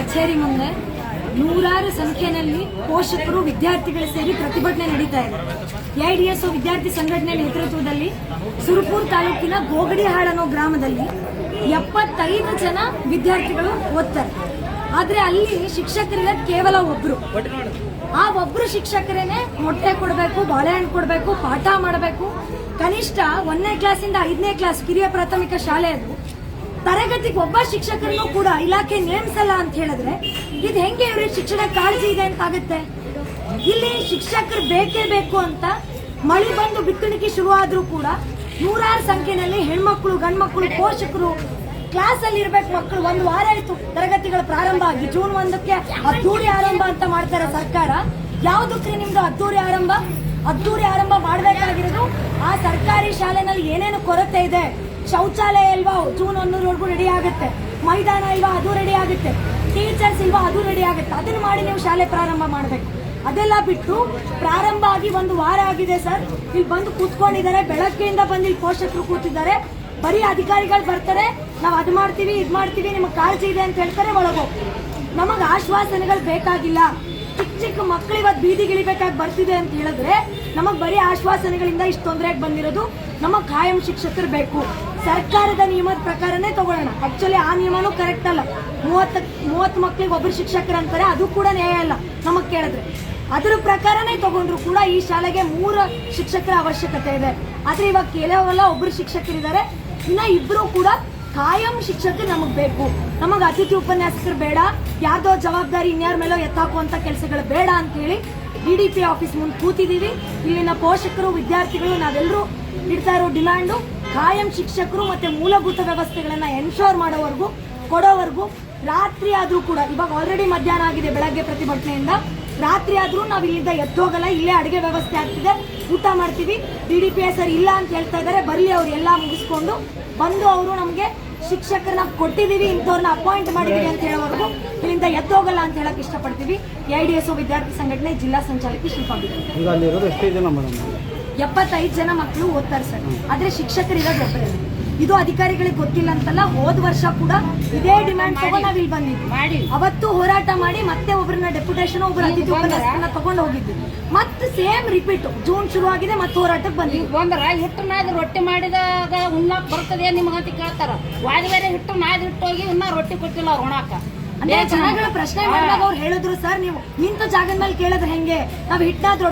ಕಚೇರಿ ಮುಂದೆ ನೂರಾರು ಸಂಖ್ಯೆಯಲ್ಲಿ ಪೋಷಕರು ವಿದ್ಯಾರ್ಥಿಗಳು ಸೇರಿ ಪ್ರತಿಭಟನೆ ನಡೀತಾ ಇದೆ. ಎಐಡಿಎಸ್ಒ ವಿದ್ಯಾರ್ಥಿ ಸಂಘಟನೆ ನೇತೃತ್ವದಲ್ಲಿ ಸುರಪುರ ತಾಲೂಕಿನ ಗೋಗಡಿಹಾಳ್ ಅನ್ನೋ ಗ್ರಾಮದಲ್ಲಿ 75 ಜನ ವಿದ್ಯಾರ್ಥಿಗಳು ಓದ್ತಾರೆ. ಆದ್ರೆ ಅಲ್ಲಿ ಶಿಕ್ಷಕರಿಗೆ ಕೇವಲ ಒಬ್ರು. ಆ ಒಬ್ರು ಶಿಕ್ಷಕರೇನೆ ಮೊಟ್ಟೆ ಕೊಡಬೇಕು, ಬಾಳೆಹಣ್ಣು ಕೊಡಬೇಕು, ಪಾಠ ಮಾಡಬೇಕು. ಕನಿಷ್ಠ 1ನೇ ಕ್ಲಾಸಿಂದ 5ನೇ ಕ್ಲಾಸ್ ಕಿರಿಯ ಪ್ರಾಥಮಿಕ ಶಾಲೆ ಅದು. ತರಗತಿಗೆ ಒಬ್ಬ ಶಿಕ್ಷಕರನ್ನು ಕೂಡ ಇಲಾಖೆ ನೇಮಿಸಲ್ಲ ಅಂತ ಹೇಳಿದ್ರೆ ಇದು ಹೆಂಗೆ ಇವ್ರಿಗೆ ಶಿಕ್ಷಣ ಕಾಳಜಿ ಇದೆ ಅಂತ ಆಗುತ್ತೆ? ಇಲ್ಲಿ ಶಿಕ್ಷಕರು ಬೇಕೇ ಬೇಕು ಅಂತ ಮಳೆ ಬಂದು ಬಿತ್ತಣಿಕೆ ಶುರುವಾದ್ರೂ ಕೂಡ ನೂರಾರು ಸಂಖ್ಯೆಯಲ್ಲಿ ಹೆಣ್ಮಕ್ಳು, ಗಂಡ್ಮಕ್ಳು, ಪೋಷಕರು ಕ್ಲಾಸ್ ಅಲ್ಲಿ ಇರ್ಬೇಕು. ಮಕ್ಕಳು 1 ವಾರ ಆಯ್ತು ತರಗತಿಗಳ ಪ್ರಾರಂಭ ಆಗಿ. ಜೂನ್ 1ಕ್ಕೆ ಅದ್ದೂರಿ ಆರಂಭ ಅಂತ ಮಾಡ್ತಾರೆ ಸರ್ಕಾರ. ಯಾವ್ದಕ್ರಿ ನಿಮ್ದು ಅದ್ದೂರಿ ಆರಂಭ? ಅದ್ದೂರಿ ಆರಂಭ ಮಾಡಬೇಕಾಗಿರೋದು ಆ ಸರ್ಕಾರಿ ಶಾಲೆನಲ್ಲಿ ಏನೇನು ಕೊರತೆ ಇದೆ. ಶೌಚಾಲಯ ಇಲ್ವಾ? ಜೂನ್ 1ರವರೆಗೂ ರೆಡಿ ಆಗುತ್ತೆ. ಮೈದಾನ ಇಲ್ವಾ? ಅದು ರೆಡಿ ಆಗುತ್ತೆ. ಟೀಚರ್ಸ್ ಇಲ್ವಾ? ಅದು ರೆಡಿ ಆಗುತ್ತೆ. ಅದನ್ನ ಮಾಡಿ ನೀವು ಶಾಲೆ ಪ್ರಾರಂಭ ಮಾಡಬೇಕು. ಅದೆಲ್ಲ ಬಿಟ್ಟು ಪ್ರಾರಂಭ ಆಗಿ 1 ವಾರ ಆಗಿದೆ ಸರ್, ಇಲ್ಲಿ ಬಂದು ಕೂತ್ಕೊಂಡಿದ್ದಾರೆ. ಬೆಳಗ್ಗೆಯಿಂದ ಬಂದು ಇಲ್ಲಿ ಪೋಷಕರು ಕೂತಿದ್ದಾರೆ. ಬರೀ ಅಧಿಕಾರಿಗಳು ಬರ್ತಾರೆ, ನಾವು ಅದು ಮಾಡ್ತೀವಿ, ಇದು ಮಾಡ್ತೀವಿ, ನಿಮಗೆ ಕಾಳಜಿ ಇದೆ ಅಂತ ಹೇಳ್ತಾರೆ, ಒಳಗೋಗಿ ನಮಗೆ ಆಶ್ವಾಸನೆಗಳು ಬೇಕಾಗಿಲ್ಲ. ಚಿಕ್ಕ ಚಿಕ್ಕ ಮಕ್ಕಳು ಇವತ್ತು ಬೀದಿಗಿಳಿಬೇಕಾಗಿ ಬರ್ತಿದೆ ಅಂತ ಹೇಳಿದ್ರೆ ನಮಗೆ ಬರೀ ಆಶ್ವಾಸನೆಗಳಿಂದ ಇಷ್ಟು ತೊಂದರೆಗೆ ಬಂದಿರೋದು. ನಮಗೆ ಕಾಯಂ ಶಿಕ್ಷಕರು ಬೇಕು. ಸರ್ಕಾರದ ನಿಯಮದ ಪ್ರಕಾರನೇ ತಗೊಳ್ಳೋಣ. ಆಕ್ಚುಲಿ ಆ ನಿಯಮನೂ ಕರೆಕ್ಟ್ ಅಲ್ಲ. 30 ಮಕ್ಕಳಿಗೆ ಒಬ್ಬರು ಶಿಕ್ಷಕರು ಅಂತಾರೆ, ಅದು ಕೂಡ ನ್ಯಾಯ ಅಲ್ಲ ನಮಗ್ ಕೇಳಿದ್ರೆ. ಅದ್ರ ಪ್ರಕಾರನೇ ತಗೊಂಡ್ರು ಕೂಡ ಈ ಶಾಲೆಗೆ 3 ಶಿಕ್ಷಕರ ಅವಶ್ಯಕತೆ ಇದೆ. ಆದ್ರೆ ಇವಾಗ ಕೆಲವೆಲ್ಲ ಒಬ್ರು ಶಿಕ್ಷಕರಿದ್ದಾರೆ, ಇನ್ನ 2 ಕೂಡ ಕಾಯಂ ಶಿಕ್ಷಕರು ನಮಗ್ ಬೇಕು. ನಮಗ್ ಅತಿಥಿ ಉಪನ್ಯಾಸಕರು ಬೇಡ, ಯಾವ್ದೋ ಜವಾಬ್ದಾರಿ ಇನ್ಯಾರ ಮೇಲೋ ಎತ್ತಾಕುವಂತ ಕೆಲಸಗಳು ಬೇಡ ಅಂತ ಹೇಳಿ DDP ಆಫೀಸ್ ಮುಂದೆ ಕೂತಿದೀವಿ. ಇಲ್ಲಿನ ಪೋಷಕರು, ವಿದ್ಯಾರ್ಥಿಗಳು ನಾವೆಲ್ಲರೂ ಇಡ್ತಾ ಇರೋ ಡಿಮ್ಯಾಂಡು ಕಾಯಂ ಶಿಕ್ಷಕರು ಮತ್ತೆ ಮೂಲಭೂತ ವ್ಯವಸ್ಥೆಗಳನ್ನ ಎನ್ಶೋರ್ ಕೊಡೋವರೆಗೂ ರಾತ್ರಿ ಆದ್ರೂ ಕೂಡ, ಇವಾಗ ಆಲ್ರೆಡಿ ಮಧ್ಯಾಹ್ನ ಆಗಿದೆ ಬೆಳಗ್ಗೆ ಪ್ರತಿಭಟನೆಯಿಂದ, ರಾತ್ರಿ ಆದ್ರೂ ನಾವು ಇಲ್ಲಿಂದ ಎದ್ದೋಗಲ್ಲ. ಇಲ್ಲೇ ಅಡುಗೆ ವ್ಯವಸ್ಥೆ ಆಗ್ತಿದೆ, ಊಟ ಮಾಡ್ತೀವಿ. DDP ಸರ್ ಇಲ್ಲ ಅಂತ ಹೇಳ್ತಾ ಇದ್ದಾರೆ, ಬರ್ಲಿ ಅವ್ರು ಎಲ್ಲ ಮುಗಿಸ್ಕೊಂಡು ಬಂದು ಅವರು ನಮಗೆ ಶಿಕ್ಷಕರನ್ನ ಕೊಟ್ಟಿದೀವಿ, ಇಂಥವ್ರನ್ನ ಅಪಾಯಿಂಟ್ ಮಾಡಿದೀವಿ ಅಂತ ಹೇಳೋವರೆಗೂ ಇಲ್ಲಿಂದ ಎದ್ದೋಗಲ್ಲ ಅಂತ ಹೇಳಕ್ ಇಷ್ಟಪಡ್ತೀವಿ. ಎಐಡಿಎಸ್ಒ ವಿದ್ಯಾರ್ಥಿ ಸಂಘಟನೆ ಜಿಲ್ಲಾ ಸಂಚಾಲಕಿ ಶಿಲ್ಪಾ ಬಿಟ್ಟು. 75 ಜನ ಮಕ್ಕಳು ಓದ್ತಾರೆ ಸರ್, ಆದ್ರೆ ಶಿಕ್ಷಕರಿರೋದು ಒಬ್ಬರೇ. ಇದು ಅಧಿಕಾರಿಗಳಿಗೆ ಗೊತ್ತಿಲ್ಲ ಅಂತಲ್ಲ. ಹೋದ ವರ್ಷ ಕೂಡ ಇದೇ ಡಿಮ್ಯಾಂಡ್ ತಗೊಂಡು ನಾವ್ ಇಲ್ಲಿ ಬಂದಿದ್ವಿ. ಅವತ್ತು ಹೋರಾಟ ಮಾಡಿ ಮತ್ತೆ ಒಬ್ಬರನ್ನ ಡೆಪ್ಯುಟೇಷನ್, ಒಬ್ಬರ ಅತಿಥಿ ಉಪನ್ಯಾಸಕರನ್ನ ತಗೊಂಡು ಹೋಗಿದ್ವಿ. ಮತ್ತೆ ಸೇಮ್ ರಿಪೀಟ್. ಜೂನ್ ಶುರು ಆಗಿದೆ, ಮತ್ತೆ ಹೋರಾಟಕ್ಕೆ ಬಂದಿದ್ವಿ. ಹಿಟ್ಟು ನಾದಿ ರೊಟ್ಟಿ ಮಾಡಿದಾಗ ಉಣ್ಣಾಕ್ ಬರ್ತದೆ ನಿಮ್ಗಂತ ಕೇಳ್ತಾರ. ಬೇರೆ ಹಿಟ್ಟು ನಾದಿ ಹಿಟ್ಟೋಗಿ ಇನ್ನ ರೊಟ್ಟಿ ಕೊಟ್ಟಿಲ್ಲ ಅವ್ರು ಉಣ್ಣಾಕ. ಅಂದ್ರೆ ಜನಗಳ ಪ್ರಶ್ನೆ ಮಾಡಿದಾಗ ಅವ್ರು ಹೇಳಿದ್ರು, ಸರ್ ನೀವು ನಿಂತ ಜಾಗದ ಮೇಲೆ ಕೇಳಿದ್ರೆ ಹೆಂಗೆ? ನಾವ್ ಹಿಟ್ಟಾದ್